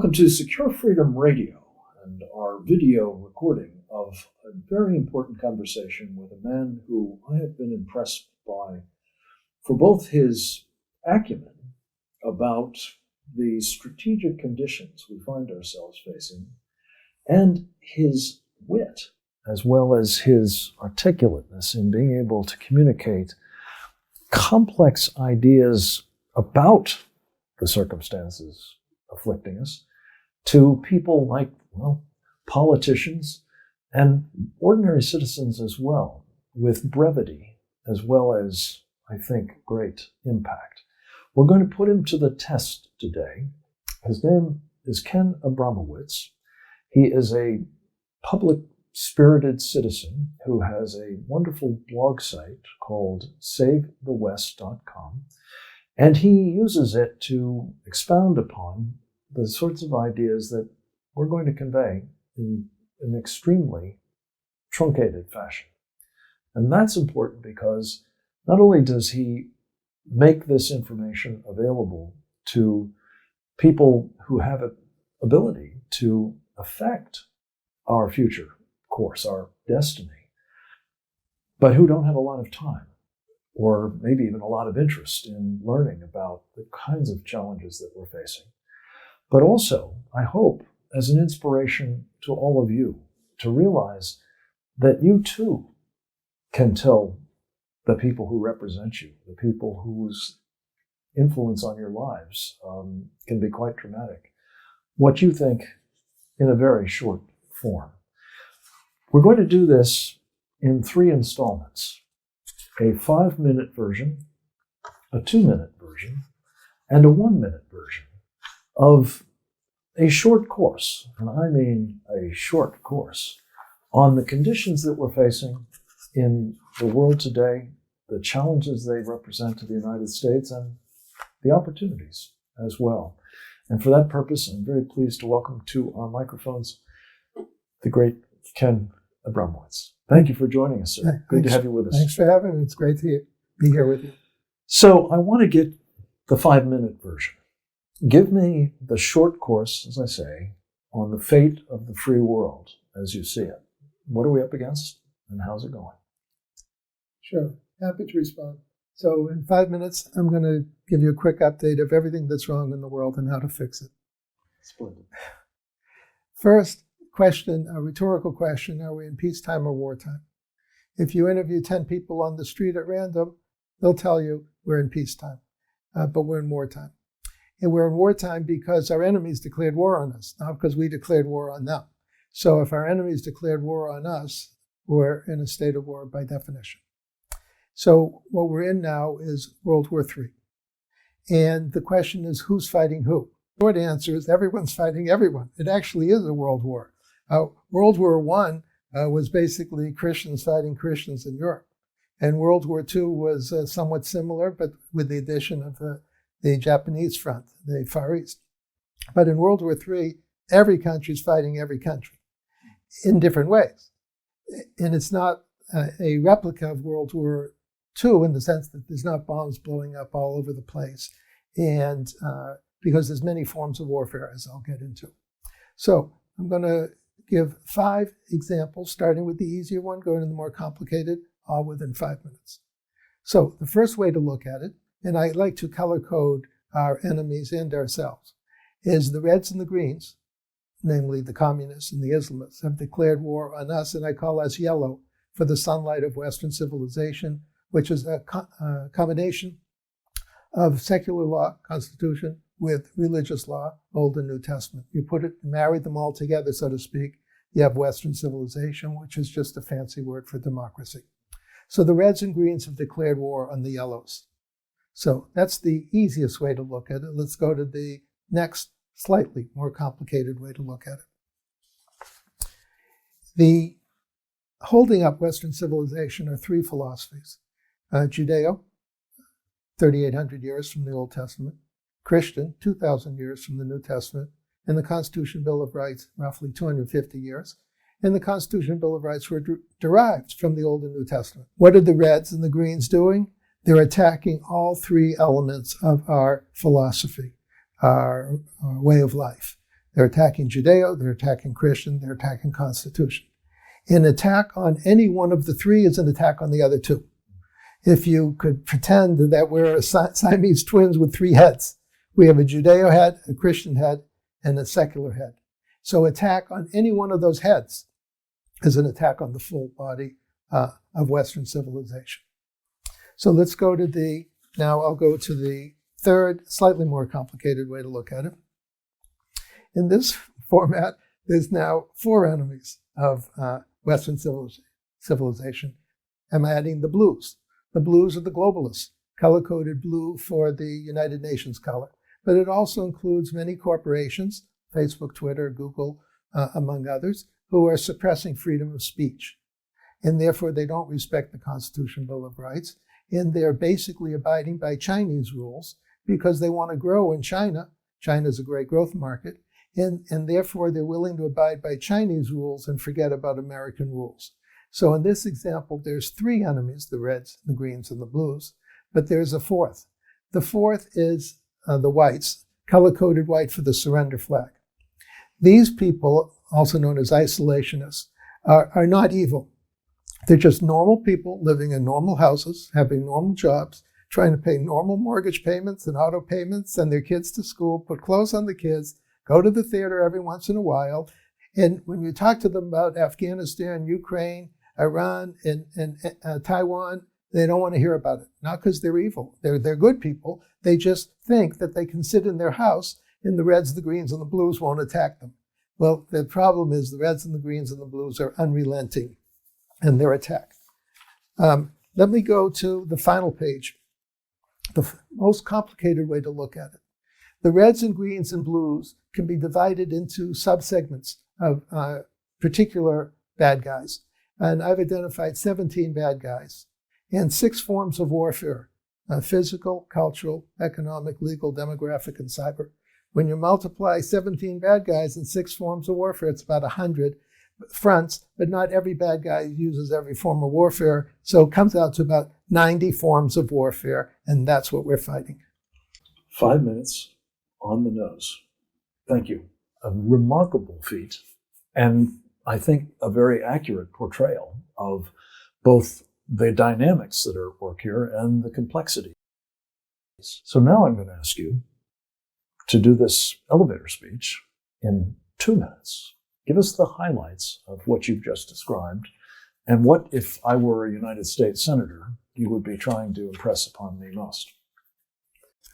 Welcome to Secure Freedom Radio and our video recording of a very important conversation with a man who I have been impressed by for both his acumen about the strategic conditions we find ourselves facing and his wit, as well as his articulateness in being able to communicate complex ideas about the circumstances afflicting us to people like, politicians and ordinary citizens as well, with brevity as well as, I think, great impact. We're going to put him to the test today. His name is Ken Abramowitz. He is a public-spirited citizen who has a wonderful blog site called SaveTheWest.com, and he uses it to expound upon the sorts of ideas that we're going to convey in an extremely truncated fashion. And that's important because not only does he make this information available to people who have an ability to affect our future course, our destiny, but who don't have a lot of time or maybe even a lot of interest in learning about the kinds of challenges that we're facing. But also, I hope, as an inspiration to all of you to realize that you too can tell the people who represent you, the people whose influence on your lives can be quite dramatic, what you think in a very short form. We're going to do this in 3 installments: a 5-minute version, a 2-minute version, and a 1-minute version of a short course, and I mean a short course, on the conditions that we're facing in the world today, the challenges they represent to the United States, and the opportunities as well. And for that purpose, I'm very pleased to welcome to our microphones the great Ken Abramowitz. Thank you for joining us, sir. Good to have you with us. Thanks for having me. It's great to be here with you. So I want to get the 5-minute version. Give me the short course, as I say, on the fate of the free world as you see it. What are we up against and how's it going? Sure. Happy to respond. So in 5 minutes, I'm going to give you a quick update of everything that's wrong in the world and how to fix it. Splendid. First question, a rhetorical question: are we in peacetime or wartime? If you interview 10 people on the street at random, they'll tell you we're in peacetime, but we're in wartime. And we're in wartime because our enemies declared war on us, not because we declared war on them. So if our enemies declared war on us, we're in a state of war by definition. So what we're in now is World War III. And the question is, who's fighting who? The short answer is everyone's fighting everyone. It actually is a world war. World War I was basically Christians fighting Christians in Europe. And World War II was somewhat similar, but with the addition of the Japanese front, the Far East. But in World War III, every country is fighting every country in different ways. And it's not a replica of World War II in the sense that there's not bombs blowing up all over the place, and because there's many forms of warfare, as I'll get into. So I'm going to give 5 examples, starting with the easier one, going to the more complicated, all within 5 minutes. So the first way to look at it, and I like to color code our enemies and ourselves, is the reds and the greens, namely the communists and the Islamists, have declared war on us, and I call us yellow for the sunlight of Western civilization, which is a combination of secular law, Constitution, with religious law, Old and New Testament. You marry them all together, so to speak, you have Western civilization, which is just a fancy word for democracy. So the reds and greens have declared war on the yellows. So that's the easiest way to look at it. Let's go to the next slightly more complicated way to look at it. The holding up Western civilization are 3 philosophies. Judeo, 3,800 years from the Old Testament. Christian, 2,000 years from the New Testament. And the Constitution Bill of Rights, roughly 250 years. And the Constitution Bill of Rights were derived from the Old and New Testament. What are the reds and the greens doing? They're attacking all 3 elements of our philosophy, our way of life. They're attacking Judeo, they're attacking Christian, they're attacking Constitution. An attack on any one of the three is an attack on the other two. If you could pretend that we're Siamese twins with three heads, we have a Judeo head, a Christian head, and a secular head. So attack on any one of those heads is an attack on the full body of Western civilization. So let's go to now I'll go to the third, slightly more complicated way to look at it. In this format, there's now four enemies of Western civilization. I'm adding the blues. The blues are the globalists, color-coded blue for the United Nations color. But it also includes many corporations, Facebook, Twitter, Google, among others, who are suppressing freedom of speech. And therefore, they don't respect the Constitution Bill of Rights. And they're basically abiding by Chinese rules because they want to grow in China. China's a great growth market. And therefore, they're willing to abide by Chinese rules and forget about American rules. So in this example, there's three enemies, the reds, the greens, and the blues. But there's a fourth. The fourth is the whites, color-coded white for the surrender flag. These people, also known as isolationists, are not evil. They're just normal people living in normal houses, having normal jobs, trying to pay normal mortgage payments and auto payments, send their kids to school, put clothes on the kids, go to the theater every once in a while. And when you talk to them about Afghanistan, Ukraine, Iran, and Taiwan, they don't want to hear about it. Not because they're evil. They're good people. They just think that they can sit in their house and the reds, the greens, and the blues won't attack them. Well, the problem is the reds and the greens and the blues are unrelenting in their attack. Let me go to the final page, the most complicated way to look at it. The reds and greens and blues can be divided into subsegments of particular bad guys. And I've identified 17 bad guys and 6 forms of warfare, physical, cultural, economic, legal, demographic, and cyber. When you multiply 17 bad guys and 6 forms of warfare, it's about 100 fronts, but not every bad guy uses every form of warfare. So it comes out to about 90 forms of warfare, and that's what we're fighting. 5 minutes on the nose. Thank you. A remarkable feat, and I think a very accurate portrayal of both the dynamics that are at work here and the complexity. So now I'm going to ask you to do this elevator speech in 2 minutes. Give us the highlights of what you've just described, and what, if I were a United States Senator, you would be trying to impress upon me most.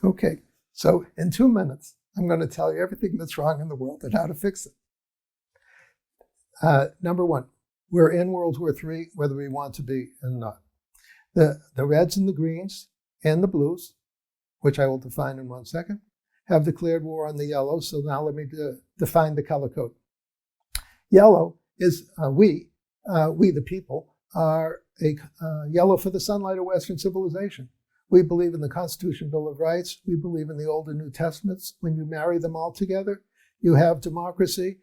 Okay, so in 2 minutes, I'm going to tell you everything that's wrong in the world and how to fix it. Number one, we're in World War III, whether we want to be or not. The reds and the greens and the blues, which I will define in 1 second, have declared war on the yellows. So now let me define the color code. Yellow is we the people, are yellow for the sunlight of Western civilization. We believe in the Constitution Bill of Rights. We believe in the Old and New Testaments. When you marry them all together, you have democracy,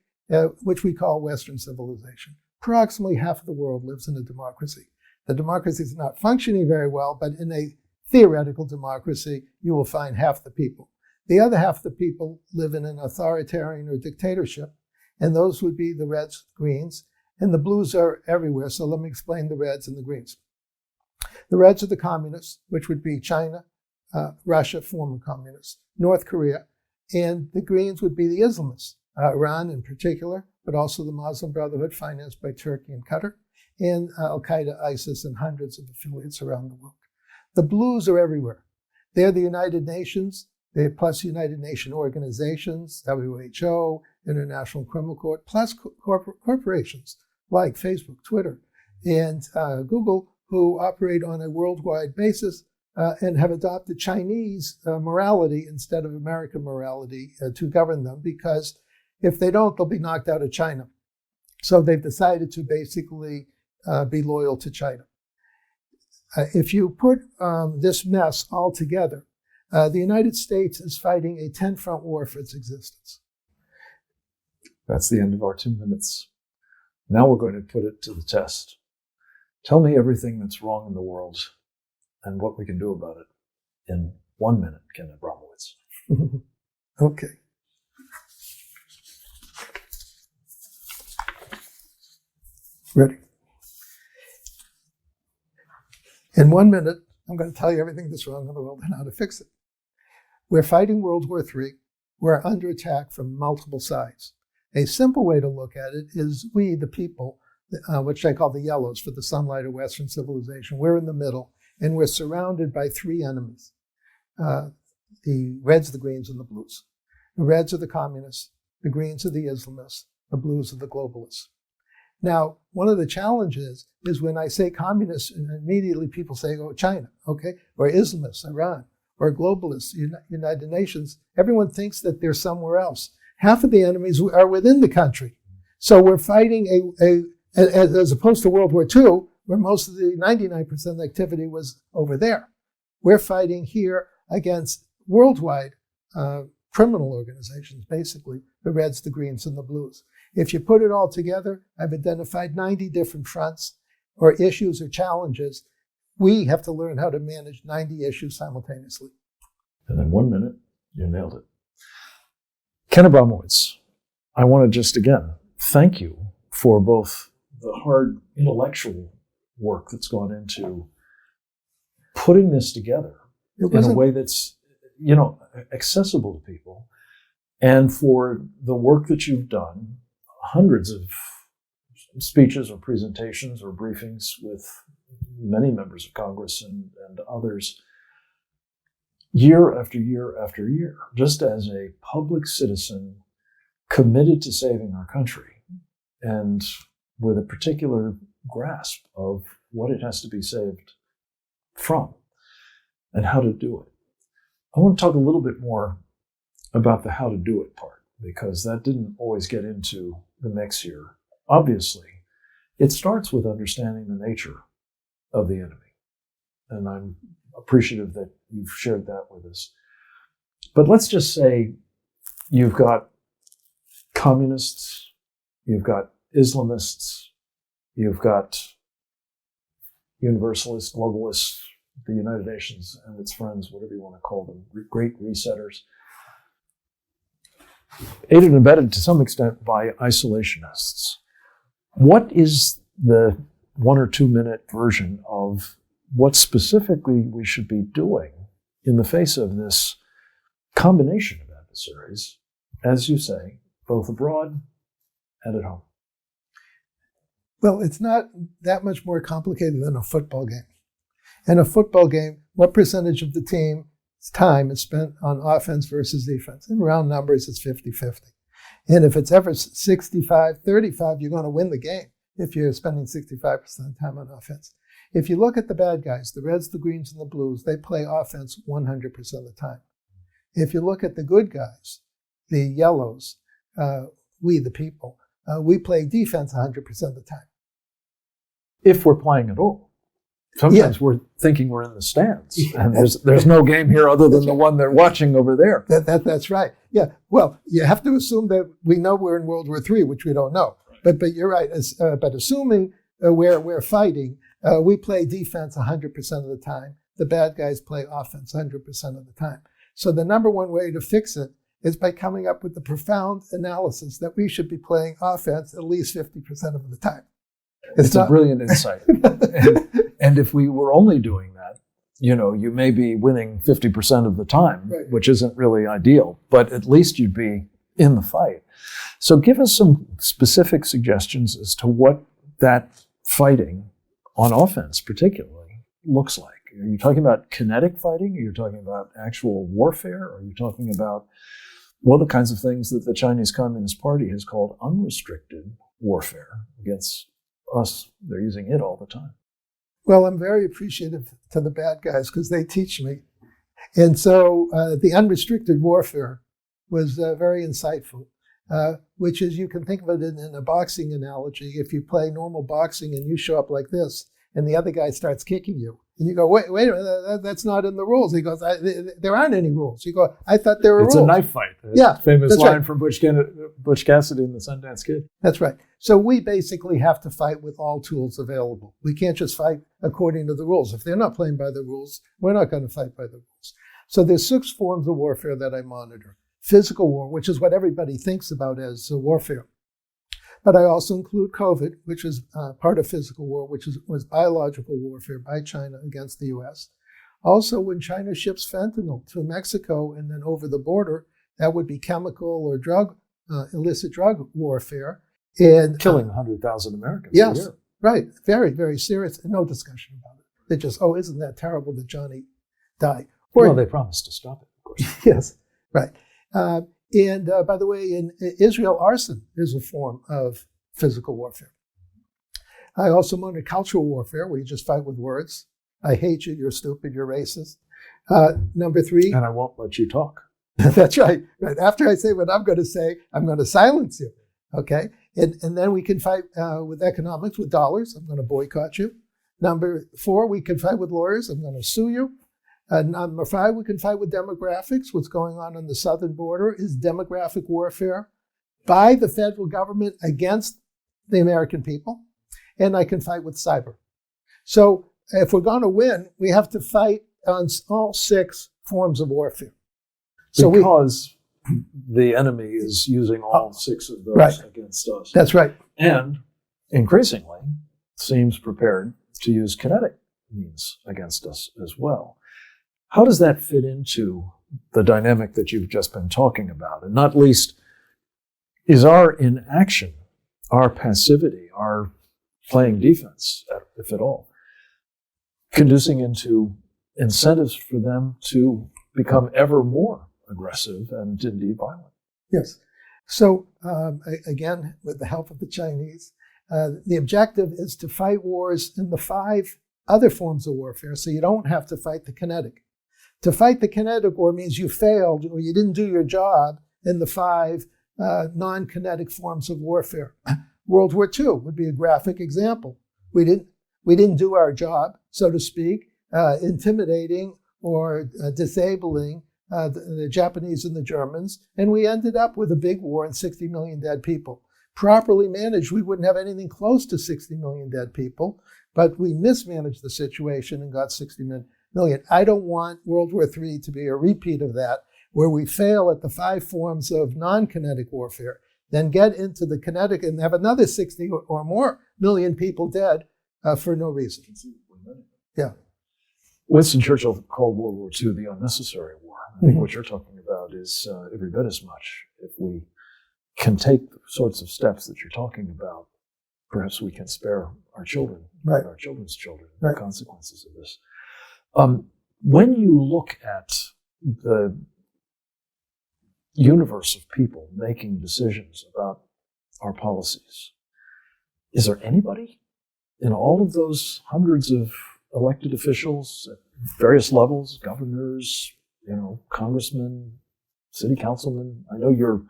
which we call Western civilization. Approximately half of the world lives in a democracy. The democracy is not functioning very well, but in a theoretical democracy, you will find half the people. The other half of the people live in an authoritarian or dictatorship, and those would be the reds, greens, and the blues are everywhere. So let me explain the reds and the greens. The reds are the communists, which would be China, Russia, former communists, North Korea, and the greens would be the Islamists, Iran in particular, but also the Muslim Brotherhood financed by Turkey and Qatar, and Al-Qaeda, ISIS, and hundreds of affiliates around the world. The blues are everywhere. They're the United Nations, plus United Nation organizations, WHO, International Criminal Court, plus corporations like Facebook, Twitter, and Google, who operate on a worldwide basis and have adopted Chinese morality instead of American morality to govern them, because if they don't, they'll be knocked out of China. So they've decided to basically be loyal to China. If you put this mess all together, the United States is fighting a 10-front war for its existence. That's the end of our 2 minutes. Now we're going to put it to the test. Tell me everything that's wrong in the world and what we can do about it in 1 minute, Ken Abramowitz. Okay. Ready. In 1 minute, I'm going to tell you everything that's wrong in the world and how to fix it. We're fighting World War III. We're under attack from multiple sides. A simple way to look at it is we, the people, which I call the yellows for the sunlight of Western civilization, we're in the middle, and we're surrounded by three enemies. The reds, the greens, and the blues. The reds are the communists, the greens are the Islamists, the blues are the globalists. Now, one of the challenges is when I say communists, and immediately people say, oh, China, okay, or Islamists, Iran, or globalists, United Nations. Everyone thinks that they're somewhere else. Half of the enemies are within the country. So we're fighting as opposed to World War II, where most of the 99% activity was over there. We're fighting here against worldwide criminal organizations, basically, the reds, the greens, and the blues. If you put it all together, I've identified 90 different fronts or issues or challenges. We have to learn how to manage 90 issues simultaneously. And in 1 minute, you nailed it. Ken Abramowitz, I want to just again thank you for both the hard intellectual work that's gone into putting this together in a way that's, accessible to people, and for the work that you've done, hundreds of speeches or presentations or briefings with many members of Congress and others, year after year after year, just as a public citizen committed to saving our country and with a particular grasp of what it has to be saved from and how to do it. I want to talk a little bit more about the how to do it part, because that didn't always get into the mix here. Obviously, it starts with understanding the nature of the enemy. And I'm appreciative that you've shared that with us. But let's just say you've got communists, you've got Islamists, you've got universalists, globalists, the United Nations and its friends, whatever you want to call them, great resetters, aided and abetted to some extent by isolationists. What is the 1 or 2 minute version of what specifically we should be doing in the face of this combination of adversaries, as you say, both abroad and at home? Well, it's not that much more complicated than a football game. In a football game, what percentage of the team's time is spent on offense versus defense? In round numbers, it's 50-50. And if it's ever 65-35, you're going to win the game if you're spending 65% of the time on offense. If you look at the bad guys, the reds, the greens, and the blues, they play offense 100% of the time. If you look at the good guys, the yellows, we, the people, we play defense 100% of the time. If we're playing at all. Sometimes we're thinking we're in the stands, and there's no game here other than the one they're watching over there. That's right. Yeah. Well, you have to assume that we know we're in World War III, which we don't know. But you're right. But assuming we're fighting, we play defense 100% of the time. The bad guys play offense 100% of the time. So the number one way to fix it is by coming up with the profound analysis that we should be playing offense at least 50% of the time. It's a brilliant insight. And if we were only doing that, you may be winning 50% of the time, right, which isn't really ideal, but at least you'd be in the fight. So give us some specific suggestions as to what that fighting on offense particularly looks like. Are you talking about kinetic fighting? Are you talking about actual warfare? Are you talking about the kinds of things that the Chinese Communist Party has called unrestricted warfare against us? They're using it all the time. Well, I'm very appreciative to the bad guys because they teach me. And so the unrestricted warfare was very insightful, which is, you can think of it in a boxing analogy. If you play normal boxing and you show up like this and the other guy starts kicking you, and you go, wait a minute, that's not in the rules. He goes, there aren't any rules. You go, I thought there were rules. It's a knife fight. Yeah. Famous line from Butch Cassidy in The Sundance Kid. That's right. So we basically have to fight with all tools available. We can't just fight according to the rules. If they're not playing by the rules, we're not going to fight by the rules. So there's 6 forms of warfare that I monitor. Physical war, which is what everybody thinks about as warfare. But I also include COVID, which is part of physical war, was biological warfare by China against the U.S. Also, when China ships fentanyl to Mexico and then over the border, that would be chemical or illicit drug warfare. And killing 100,000 Americans a yes, year. Right. Very, very serious. No discussion about it. They just, isn't that terrible that Johnny died? Well, they promised to stop it, of course. Yes, right. And by the way, in Israel, arson is a form of physical warfare. I also monitor cultural warfare, where you just fight with words. I hate you, you're stupid, you're racist. Number 3. And I won't let you talk. That's right. Right. After I say what I'm going to say, I'm going to silence you. Okay? And then we can fight with economics, with dollars. I'm going to boycott you. Number 4, we can fight with lawyers. I'm going to sue you. Number 5, we can fight with demographics. What's going on the southern border is demographic warfare by the federal government against the American people. And I can fight with cyber. So if we're going to win, we have to fight on all 6 forms of warfare. So because the enemy is using all 6 of those against us. That's right. And increasingly seems prepared to use kinetic means against us as well. How does that fit into the dynamic that you've just been talking about? And not least, is our inaction, our passivity, our playing defense, if at all, conducing into incentives for them to become ever more aggressive and indeed violent? Yes. So again, with the help of the Chinese, the objective is to fight wars in the 5 other forms of warfare, so you don't have to fight the kinetic. To fight the kinetic war means you failed or you didn't do your job in the 5 non-kinetic forms of warfare. World War II would be a graphic example. We didn't do our job, so to speak, intimidating or disabling the Japanese and the Germans, and we ended up with a big war and 60 million dead people. Properly managed, we wouldn't have anything close to 60 million dead people, but we mismanaged the situation and got 60 million. I don't want World War III to be a repeat of that, where we fail at the 5 forms of non-kinetic warfare, then get into the kinetic and have another 60 or more million people dead for no reason. Yeah. Winston Churchill called World War II the unnecessary war. I think what you're talking about is every bit as much. If we can take the sorts of steps that you're talking about, perhaps we can spare our children and our children's children the consequences of this. When you look at the universe of people making decisions about our policies, is there anybody in all of those hundreds of elected officials at various levels, governors, congressmen, city councilmen? I know you're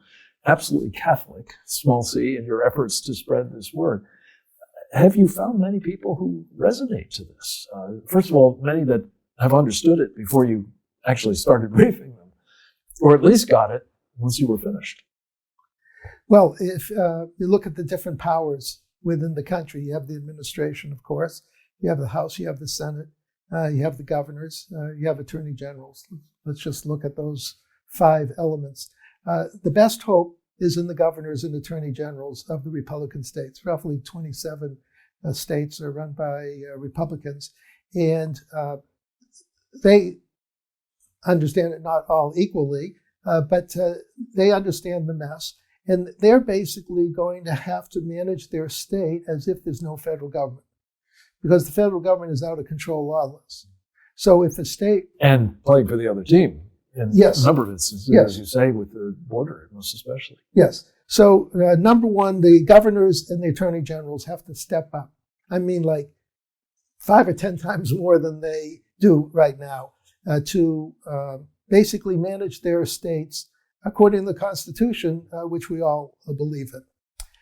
absolutely Catholic, small c, in your efforts to spread this word. Have you found many people who resonate to this? First of all, many that have understood it before you actually started briefing them, or at least got it once you were finished. Well, if you look at the different powers within the country, you have the administration, of course, you have the House, you have the Senate, you have the governors, you have attorney generals. Let's just look at those 5 elements. The best hope is in the governors and attorney generals of the Republican states. Roughly 27 states are run by Republicans, and they understand it not all equally, but they understand the mess. And they're basically going to have to manage their state as if there's no federal government, because the federal government is out of control lawless. So if a state... And playing for the other team in a number of instances, as you say, with the border, most especially. Yes. So number 1, the governors and the attorney generals have to step up. I mean, like 5 or 10 times more than they do right now to basically manage their states according to the Constitution, which we all believe in.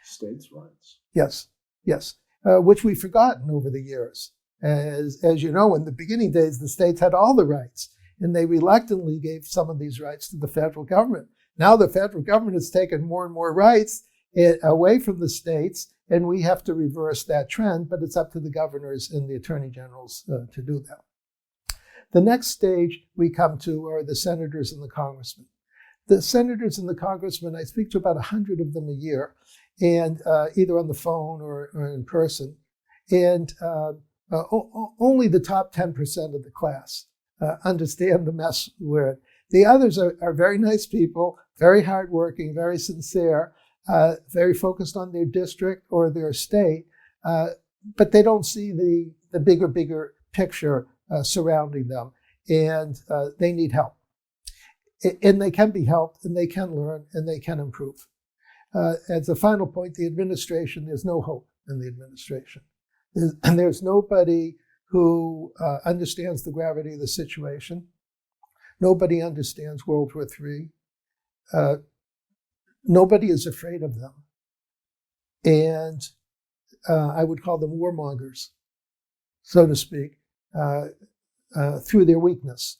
States' rights. Yes, yes, which we've forgotten over the years. As you know, in the beginning days, the states had all the rights, and they reluctantly gave some of these rights to the federal government. Now the federal government has taken more and more rights away from the states, and we have to reverse that trend, but it's up to the governors and the attorney generals to do that. The next stage we come to are the senators and the congressmen. The senators and the congressmen, I speak to about 100 of them a year, and either on the phone or in person. And only the top 10% of the class understand the mess we're in. The others are very nice people, very hardworking, very sincere, very focused on their district or their state, but they don't see the bigger picture surrounding them, and they need help. And they can be helped, and they can learn, and they can improve. As a final point, the administration, there's no hope in the administration. There's nobody who understands the gravity of the situation. Nobody understands World War III. Nobody is afraid of them. And I would call them warmongers, so to speak, through their weakness.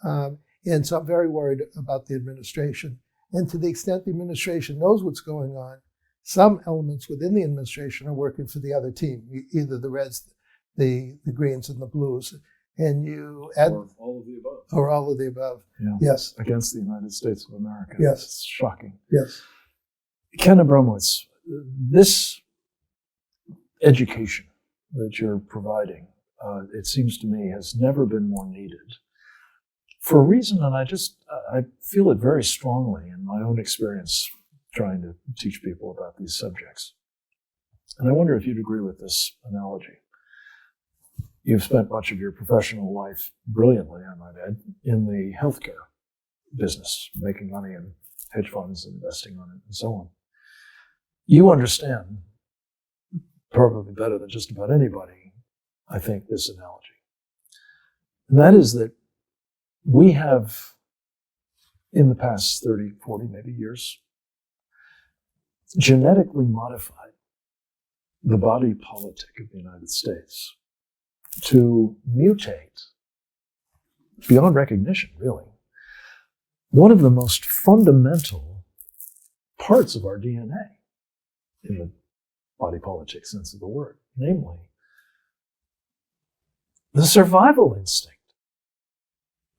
And so I'm very worried about the administration. And to the extent the administration knows what's going on, some elements within the administration are working for the other team, either the Reds, the Greens, and the Blues. And you add, or all of the above. Or all of the above. Yeah. Yes. Against the United States of America. Yes. It's shocking. Yes. Ken Abramowitz, this education that you're providing, it seems to me, has never been more needed. For a reason, and I feel it very strongly in my own experience trying to teach people about these subjects. And I wonder if you'd agree with this analogy. You've spent much of your professional life brilliantly, I might add, in the healthcare business, making money in hedge funds, investing on it, and so on. You understand, probably better than just about anybody, I think, this analogy. And that is that we have, in the past 30, 40, maybe years, genetically modified the body politic of the United States to mutate, beyond recognition, really, one of the most fundamental parts of our DNA in the body politic sense of the word, namely the survival instinct,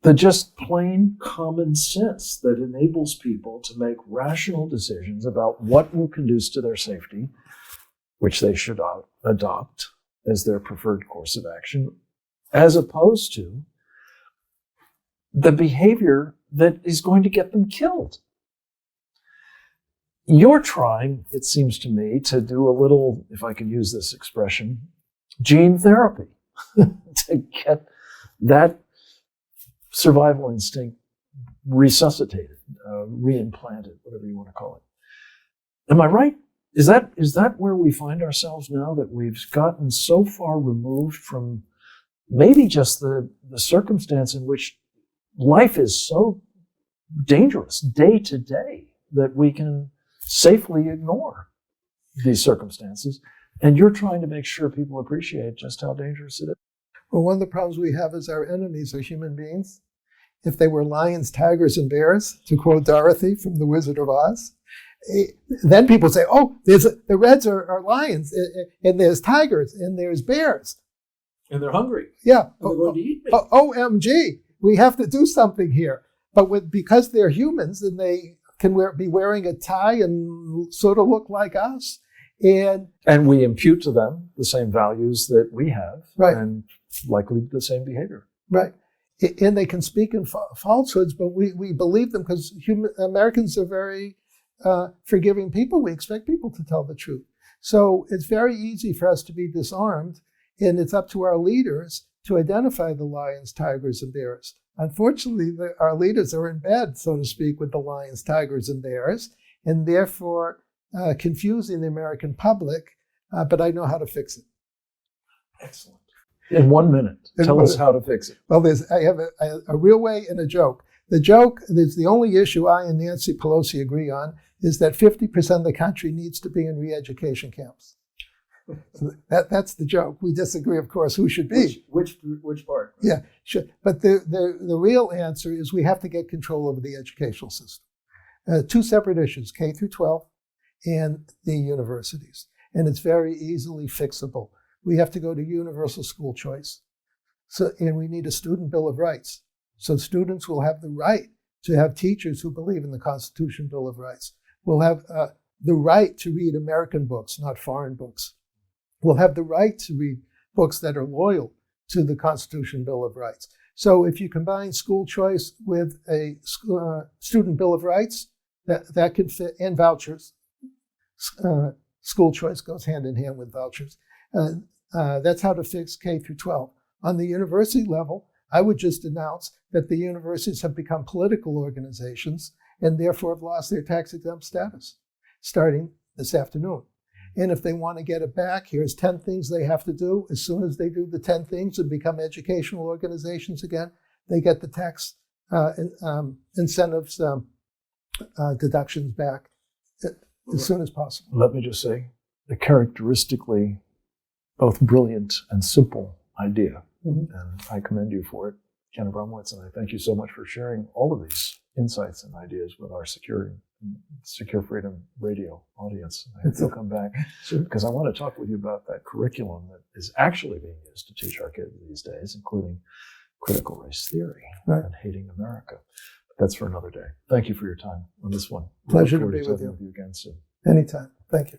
the just plain common sense that enables people to make rational decisions about what will conduce to their safety, which they should adopt as their preferred course of action, as opposed to the behavior that is going to get them killed. You're trying, it seems to me, to do a little, if I can use this expression, gene therapy to get that survival instinct resuscitated, reimplanted, whatever you want to call it. Am I right? Is that where we find ourselves now, that we've gotten so far removed from maybe just the circumstance in which life is so dangerous day to day that we can safely ignore these circumstances? And you're trying to make sure people appreciate just how dangerous it is. Well, one of the problems we have is our enemies are human beings. If they were lions, tigers, and bears, to quote Dorothy from The Wizard of Oz, then people say, oh, the Reds are lions, and there's tigers, and there's bears. And they're hungry. Yeah. And they're going to eat me. OMG, we have to do something here. But because they're humans, and they can be wearing a tie and sort of look like us. And we impute to them the same values that we have, right, and likely the same behavior. Right. And they can speak in falsehoods, but we believe them because Americans are very forgiving people. We expect people to tell the truth. So it's very easy for us to be disarmed, and it's up to our leaders to identify the lions, tigers, and bears. Unfortunately, our leaders are in bed, so to speak, with the lions, tigers, and bears, and therefore confusing the American public, but I know how to fix it. Excellent. In 1 minute, tell us how to fix it. Well, I have a real way and a joke. The joke is the only issue I and Nancy Pelosi agree on is that 50% of the country needs to be in re-education camps. So that's the joke. We disagree, of course, who should be. Which part? Yeah, sure. But the real answer is we have to get control over the educational system. Two separate issues, K through 12 and the universities. And it's very easily fixable. We have to go to universal school choice. And we need a student bill of rights. So students will have the right to have teachers who believe in the Constitution Bill of Rights. We'll have the right to read American books, not foreign books. Will have the right to read books that are loyal to the Constitution Bill of Rights. So if you combine school choice with a student Bill of Rights, that could fit, and vouchers. School choice goes hand in hand with vouchers. That's how to fix K through 12. On the university level, I would just announce that the universities have become political organizations and therefore have lost their tax-exempt status starting this afternoon. And if they want to get it back, here's 10 things they have to do. As soon as they do the 10 things and become educational organizations again, they get the tax incentives deductions back as soon as possible. Let me just say, a characteristically both brilliant and simple idea. Mm-hmm. And I commend you for it, Ken Abramowitz, and I thank you so much for sharing all of these insights and ideas with our Secure Freedom Radio audience. I hope you'll come back, because I want to talk with you about that curriculum that is actually being used to teach our kids these days, including critical race theory and hating America. But that's for another day. Thank you for your time on this one. Pleasure to be with you. Again soon. Anytime. Thank you.